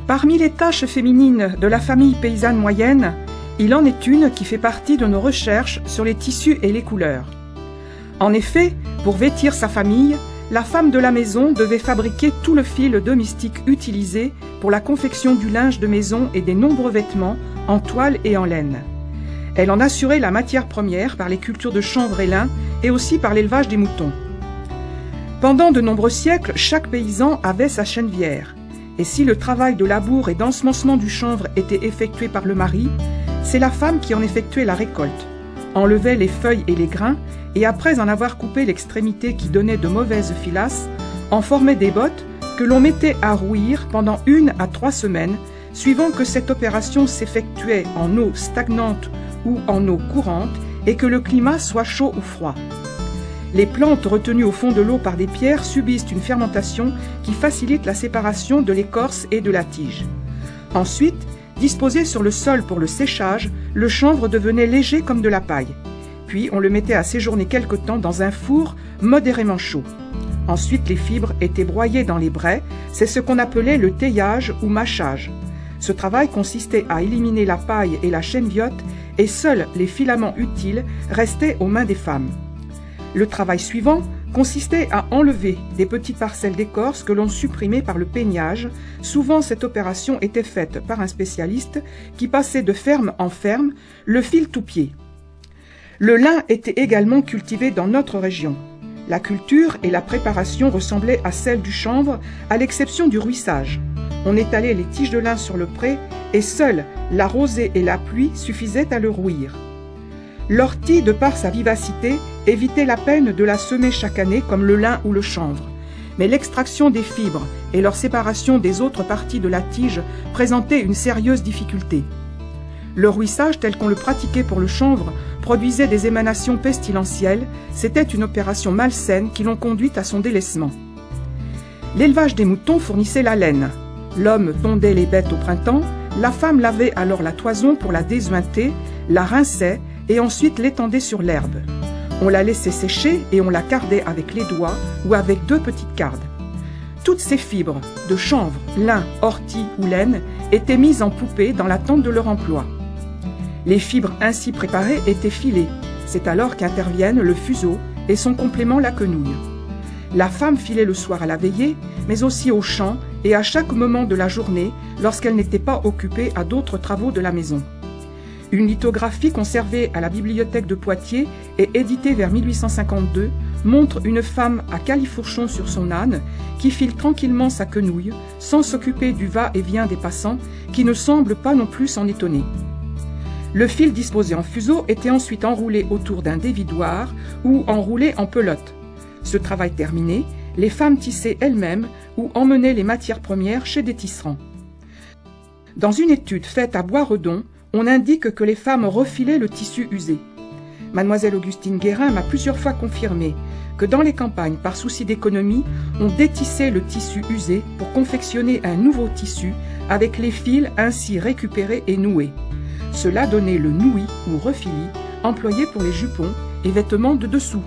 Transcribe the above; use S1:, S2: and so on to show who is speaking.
S1: Parmi les tâches féminines de la famille paysanne moyenne, il en est une qui fait partie de nos recherches sur les tissus et les couleurs. En effet, pour vêtir sa famille, la femme de la maison devait fabriquer tout le fil domestique utilisé pour la confection du linge de maison et des nombreux vêtements en toile et en laine. Elle en assurait la matière première par les cultures de chanvre et lin et aussi par l'élevage des moutons. Pendant de nombreux siècles, chaque paysan avait sa chenevière. Et si le travail de labour et d'ensemencement du chanvre était effectué par le mari, c'est la femme qui en effectuait la récolte, enlevait les feuilles et les grains, et après en avoir coupé l'extrémité qui donnait de mauvaises filasses, en formait des bottes que l'on mettait à rouillir pendant 1 à 3 semaines, suivant que cette opération s'effectuait en eau stagnante ou en eau courante, et que le climat soit chaud ou froid. Les plantes retenues au fond de l'eau par des pierres subissent une fermentation qui facilite la séparation de l'écorce et de la tige. Ensuite, disposé sur le sol pour le séchage, le chanvre devenait léger comme de la paille. Puis on le mettait à séjourner quelque temps dans un four modérément chaud. Ensuite, les fibres étaient broyées dans les braies, c'est ce qu'on appelait le taillage ou mâchage. Ce travail consistait à éliminer la paille et la chèneviotte, et seuls les filaments utiles restaient aux mains des femmes. Le travail suivant consistait à enlever des petites parcelles d'écorce que l'on supprimait par le peignage. Souvent, cette opération était faite par un spécialiste qui passait de ferme en ferme, le fil tout pied. Le lin était également cultivé dans notre région. La culture et la préparation ressemblaient à celles du chanvre, à l'exception du ruissage. On étalait les tiges de lin sur le pré et seuls la rosée et la pluie suffisaient à le rouillir. L'ortie, de par sa vivacité, évitait la peine de la semer chaque année comme le lin ou le chanvre. Mais l'extraction des fibres et leur séparation des autres parties de la tige présentaient une sérieuse difficulté. Le ruissage, tel qu'on le pratiquait pour le chanvre, produisait des émanations pestilentielles. C'était une opération malsaine qui l'ont conduite à son délaissement. L'élevage des moutons fournissait la laine. L'homme tondait les bêtes au printemps, la femme lavait alors la toison pour la désuinter, la rinçait et ensuite l'étendait sur l'herbe. On la laissait sécher et on la cardait avec les doigts ou avec 2 petites cardes. Toutes ces fibres, de chanvre, lin, ortie ou laine, étaient mises en poupée dans l'attente de leur emploi. Les fibres ainsi préparées étaient filées. C'est alors qu'interviennent le fuseau et son complément la quenouille. La femme filait le soir à la veillée, mais aussi au champ et à chaque moment de la journée lorsqu'elle n'était pas occupée à d'autres travaux de la maison. Une lithographie conservée à la bibliothèque de Poitiers et éditée vers 1852 montre une femme à califourchon sur son âne qui file tranquillement sa quenouille sans s'occuper du va-et-vient des passants qui ne semblent pas non plus s'en étonner. Le fil disposé en fuseau était ensuite enroulé autour d'un dévidoir ou enroulé en pelote. Ce travail terminé, les femmes tissaient elles-mêmes ou emmenaient les matières premières chez des tisserands. Dans une étude faite à Bois-Redon, on indique que les femmes refilaient le tissu usé. Mademoiselle Augustine Guérin m'a plusieurs fois confirmé que dans les campagnes, par souci d'économie, on détissait le tissu usé pour confectionner un nouveau tissu avec les fils ainsi récupérés et noués. Cela donnait le nouis ou refili, employé pour les jupons et vêtements de dessous.